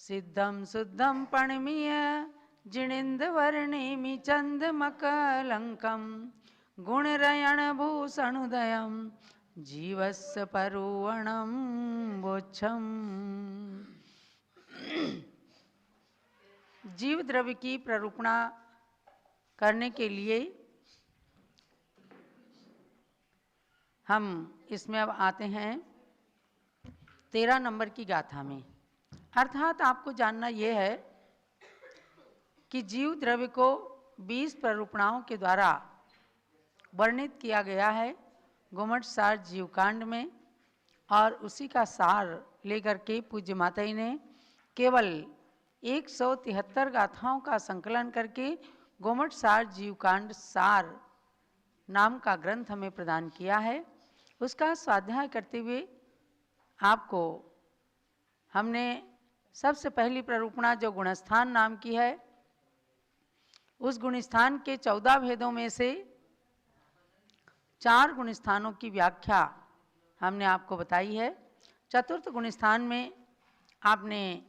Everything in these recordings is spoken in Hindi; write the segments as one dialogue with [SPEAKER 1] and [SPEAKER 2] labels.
[SPEAKER 1] सिद्धं शुद्धं प्रणमीय जिणेन्द्रवर्णिमि चन्दमकलङ्कं गुणरयणभूषणोदयं जीवस्य परुवणं वोच्छम्। जीव द्रव्य की प्ररूपणा करने के लिए हम इसमें अब आते हैं 13 नंबर की गाथा में। अर्थात आपको जानना यह है कि जीव द्रव्य को 20 प्ररूपणाओं के द्वारा वर्णित किया गया है घुमट सार जीवकांड में, और उसी का सार लेकर के पूज्य माता जी ने केवल 173 गाथाओं का संकलन करके घुमट सार जीवकांड सार नाम का ग्रंथ हमें प्रदान किया है। उसका स्वाध्याय करते हुए आपको हमने सबसे पहली प्ररूपणा जो गुणस्थान नाम की है, उस गुणस्थान के 14 भेदों में से 4 गुणस्थानों की व्याख्या हमने आपको बताई है। चतुर्थ गुणस्थान में आपने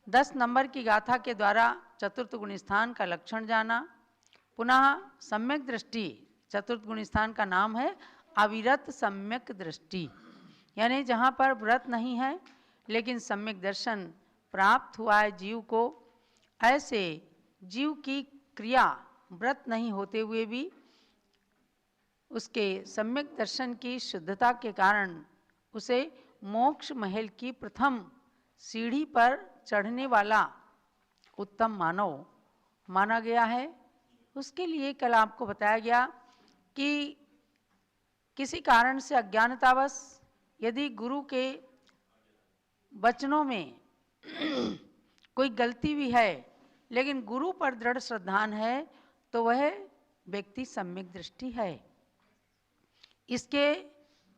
[SPEAKER 1] 10 नंबर की गाथा के द्वारा चतुर्थ गुणस्थान का लक्षण जाना। पुनः सम्यक दृष्टि, चतुर्थ गुणस्थान का नाम है अविरत सम्यक दृष्टि, यानी जहाँ पर व्रत नहीं है लेकिन सम्यक दर्शन प्राप्त हुआ है जीव को, ऐसे जीव की क्रिया व्रत नहीं होते हुए भी उसके सम्यक दर्शन की शुद्धता के कारण उसे मोक्ष महल की प्रथम सीढ़ी पर चढ़ने वाला उत्तम मानव माना गया है। उसके लिए कल आपको बताया गया कि किसी कारण से अज्ञानतावश यदि गुरु के वचनों में कोई गलती भी है लेकिन गुरु पर दृढ़ श्रद्धान है तो वह व्यक्ति सम्यक दृष्टि है। इसके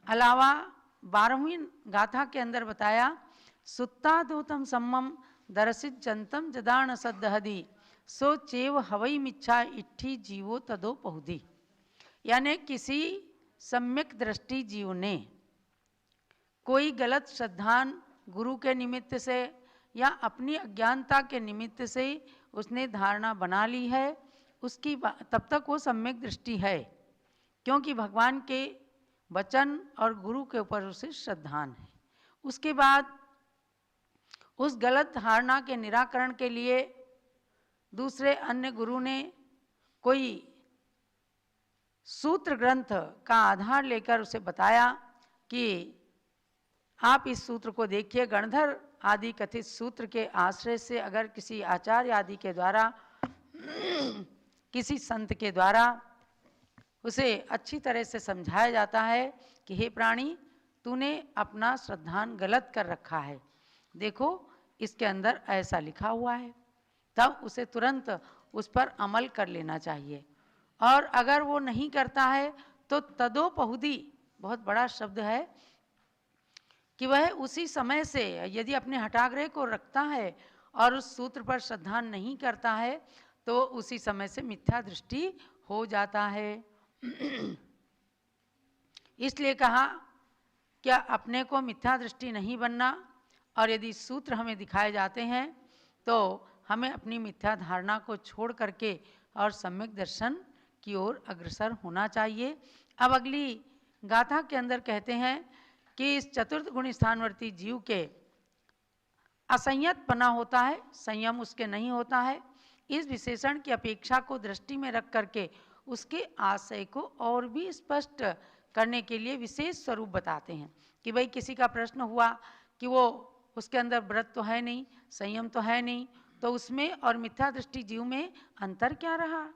[SPEAKER 1] अलावा 12वीं गाथा के अंदर बताया सुत्ता दूतम सम्मम दर्शित जंतम जदान सद्दहदी सो चेव हवई मिच्छा इट्ठी जीवो तदो पहुदी, यानी किसी सम्यक दृष्टि जीव ने कोई गलत श्रद्धान गुरु के निमित्त से या अपनी अज्ञानता के निमित्त से उसने धारणा बना ली है, उसकी तब तक वो सम्यक दृष्टि है, क्योंकि भगवान के वचन और गुरु के ऊपर उसे श्रद्धान है। उसके बाद उस गलत धारणा के निराकरण के लिए दूसरे अन्य गुरु ने कोई सूत्र ग्रंथ का आधार लेकर उसे बताया कि आप इस सूत्र को देखिए, गणधर आदि कथित सूत्र के आश्रय से अगर किसी आचार्य आदि के द्वारा किसी संत के द्वारा उसे अच्छी तरह से समझाया जाता है कि हे प्राणी, तूने अपना श्रद्धान गलत कर रखा है, देखो इसके अंदर ऐसा लिखा हुआ है, तब उसे तुरंत उस पर अमल कर लेना चाहिए। और अगर वो नहीं करता है तो तदोपहुदी बहुत बड़ा शब्द है कि वह उसी समय से यदि अपने हठाग्रह को रखता है और उस सूत्र पर श्रद्धा नहीं करता है तो उसी समय से मिथ्या दृष्टि हो जाता है। इसलिए कहा क्या अपने को मिथ्या दृष्टि नहीं बनना, और यदि सूत्र हमें दिखाए जाते हैं तो हमें अपनी मिथ्या धारणा को छोड़ करके और सम्यक दर्शन की ओर अग्रसर होना चाहिए। अब अगली गाथा के अंदर कहते हैं कि इस चतुर्थ गुण स्थानवर्ती जीव के असंयतपना होता है, संयम उसके नहीं होता है। इस विशेषण की अपेक्षा को दृष्टि में रख करके उसके आशय को और भी स्पष्ट करने के लिए विशेष स्वरूप बताते हैं कि भाई किसी का प्रश्न हुआ कि वो उसके अंदर व्रत तो है नहीं, संयम तो है नहीं, तो उसमें और मिथ्या दृष्टि जीव में अंतर क्या रहा।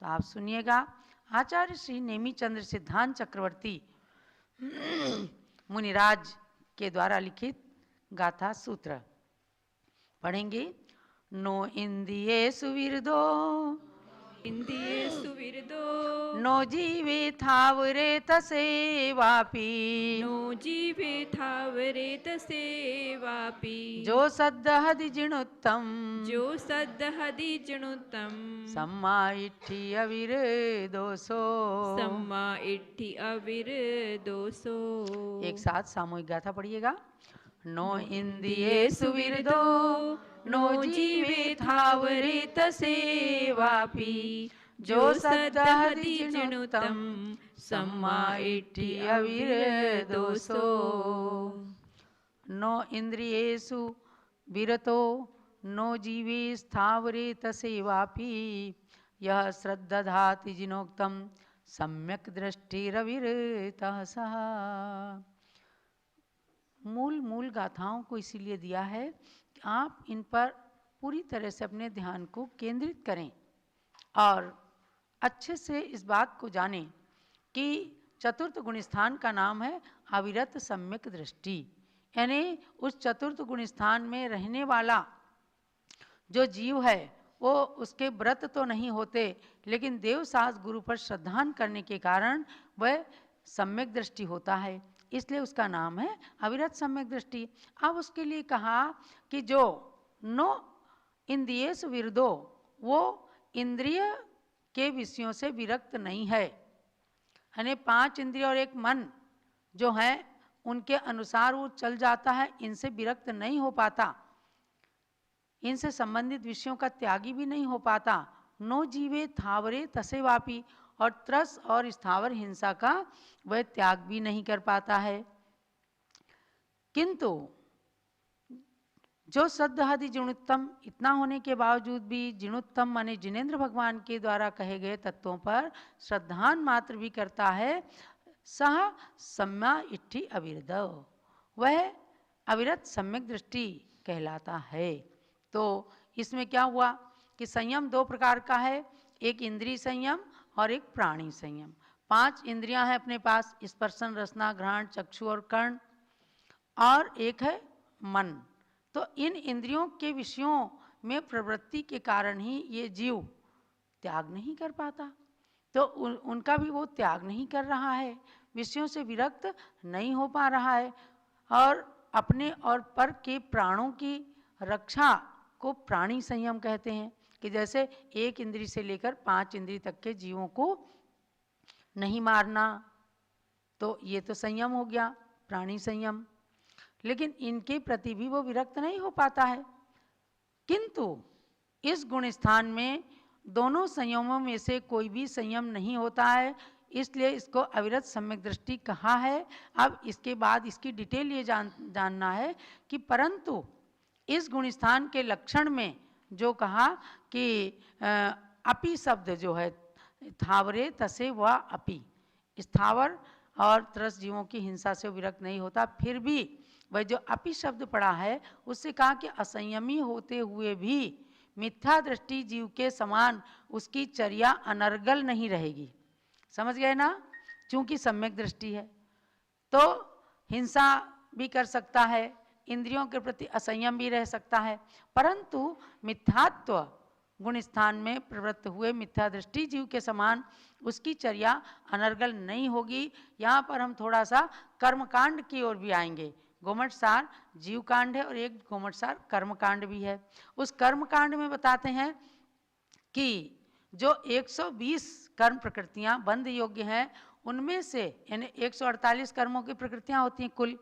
[SPEAKER 1] तो आप सुनिएगा, आचार्य श्री नेमी चंद्र सिद्धांत चक्रवर्ती मुनिराज के द्वारा लिखित गाथा सूत्र पढ़ेंगे। नो इंद्रिये सुविरदो
[SPEAKER 2] इंद्रिये सुविरदो
[SPEAKER 1] नो जीवे थावरे तसेवापि
[SPEAKER 2] नो जीवे थावरेत सेवापि
[SPEAKER 1] जो सद्दहदि जिणुत्तम
[SPEAKER 2] जो सद्दहदि जिणुत्तम
[SPEAKER 1] सम्मा इट्ठी अविर दोषो।
[SPEAKER 2] सम्मा इट्ठी अविर दोषो।
[SPEAKER 1] एक साथ सामूहिक गाथा पढ़िएगा। नो इन्द्रियेषु विरदो नो जीवे थावरे तसेवापि जो सदहदि जिणुत्तम सम्मा इट्ठी अविरदोसो। नो इन्द्रियेषु विरतो नो जीवे स्थावरे तसेवापि यह श्रद्दधाति जिनोक्तम सम्यक दृष्टिरविरतः सः। मूल गाथाओं को इसीलिए दिया है कि आप इन पर पूरी तरह से अपने ध्यान को केंद्रित करें और अच्छे से इस बात को जानें कि चतुर्थ गुण स्थान का नाम है अविरत सम्यक दृष्टि। यानी उस चतुर्थ गुण स्थान में रहने वाला जो जीव है वो उसके व्रत तो नहीं होते, लेकिन देवसास गुरु पर श्रद्धान करने के कारण वह सम्यक दृष्टि होता है, इसलिए उसका नाम है अविरत सम्यक दृष्टि। अब उसके लिए कहा कि जो नो इंद्रियेषु विरदो, वो इंद्रिय के विषयों से विरक्त नहीं है, यानी 5 इंद्रिय और एक मन जो है उनके अनुसार वो चल जाता है, इनसे विरक्त नहीं हो पाता, इनसे संबंधित विषयों का त्यागी भी नहीं हो पाता। नो जीवे थावरे तसेवापि, और त्रस और स्थावर हिंसा का वह त्याग भी नहीं कर पाता है। किंतु जो सद्दहदि जिणुत्तम, इतना होने के बावजूद भी जिणुत्तम माने जिनेन्द्र भगवान के द्वारा कहे गए तत्वों पर श्रद्धान मात्र भी करता है, सह सम्या इट्ठी अविरद, वह अविरत सम्यक दृष्टि कहलाता है। तो इसमें क्या हुआ कि संयम 2 प्रकार का है, एक इंद्रिय संयम और एक प्राणी संयम। 5 इंद्रियां हैं अपने पास, स्पर्शन रसना घ्राण चक्षु और कर्ण, और एक है मन। तो इन इंद्रियों के विषयों में प्रवृत्ति के कारण ही ये जीव त्याग नहीं कर पाता, तो उनका भी वो त्याग नहीं कर रहा है, विषयों से विरक्त नहीं हो पा रहा है, और अपने और पर के प्राणों की रक्षा को प्राणी संयम कहते हैं, कि जैसे 1 इंद्रिय से लेकर 5 इंद्रिय तक के जीवों को नहीं मारना, तो ये तो संयम हो गया प्राणी संयम। लेकिन इनके प्रति भी वो विरक्त नहीं हो पाता है। किंतु इस गुण स्थान में दोनों संयमों में से कोई भी संयम नहीं होता है, इसलिए इसको अविरत सम्यक दृष्टि कहा है। अब इसके बाद इसकी डिटेल ये जानना है कि परंतु इस गुण स्थान के लक्षण में जो कहा कि अपि शब्द जो है, थावरे तसे व अपि, स्थावर और त्रस जीवों की हिंसा से विरक्त नहीं होता, फिर भी वह जो अपि शब्द पड़ा है उससे कहा कि असंयमी होते हुए भी मिथ्या दृष्टि जीव के समान उसकी चर्या अनर्गल नहीं रहेगी। समझ गए ना? चूंकि सम्यक दृष्टि है तो हिंसा भी कर सकता है, इंद्रियों के प्रति असंयम भी रह सकता है, परंतु मिथ्यात्व गुण स्थान में प्रवृत्त हुए मिथ्या दृष्टि जीव के समान उसकी चर्या अनर्गल नहीं होगी। यहाँ पर हम थोड़ा सा कर्मकांड की ओर भी आएंगे। गोमटसार जीव कांड है और एक गोमटसार कर्मकांड भी है। उस कर्मकांड में बताते हैं कि जो 120 कर्म प्रकृतियां बंध योग्य हैं, उनमें से यानी 148 कर्मों की प्रकृतियां होती हैं कुल,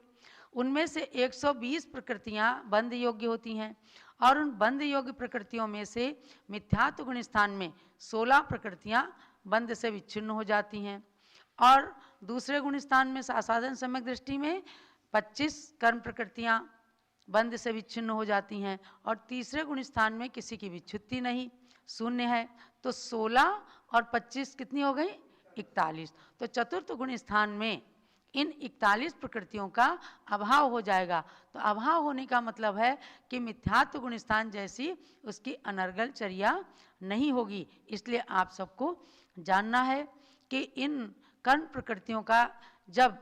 [SPEAKER 1] उनमें से 120 प्रकृतियां बंध योग्य होती हैं, और उन बंध योग्य प्रकृतियों में से मिथ्यात्व गुण स्थान में 16 प्रकृतियां बंध से विच्छिन्न हो जाती हैं, और दूसरे गुण स्थान में साधन सम्यक दृष्टि में 25 कर्म प्रकृतियां बंध से विच्छिन्न हो जाती हैं, और तीसरे गुण स्थान में किसी की विच्छुत्ति नहीं, शून्य है। तो 16 और 25 कितनी हो गई? 41। तो चतुर्थ गुण स्थान में इन 41 प्रकृतियों का अभाव हो जाएगा। तो अभाव होने का मतलब है कि मिथ्यात्व गुण स्थान जैसी उसकी अनर्गल चर्या नहीं होगी। इसलिए आप सबको जानना है कि इन कर्म प्रकृतियों का जब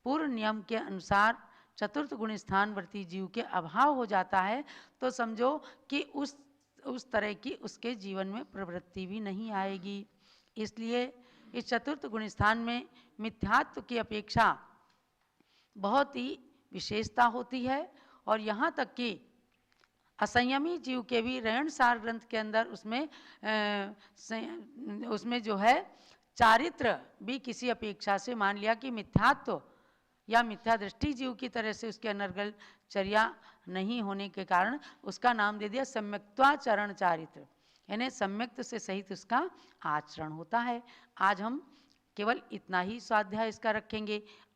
[SPEAKER 1] पूर्व नियम के अनुसार चतुर्थ गुण स्थान वर्ती जीव के अभाव हो जाता है, तो समझो कि उस तरह की उसके जीवन में प्रवृत्ति भी नहीं आएगी। इसलिए इस चतुर्थ गुण स्थान में मिथ्यात्व की अपेक्षा बहुत ही विशेषता होती है, और यहाँ तक कि असंयमी जीव के भी रहनसार ग्रंथ के अंदर उसमें जो है चारित्र भी किसी अपेक्षा से मान लिया कि मिथ्यात्व या मिथ्या दृष्टि जीव की तरह से उसके अनर्गल चर्या नहीं होने के कारण उसका नाम दे दिया सम्यक्त्वाचरण चारित्र, यानी सम्यक्त से सहित उसका आचरण होता है। आज हम केवल इतना ही स्वाध्याय इसका रखेंगे।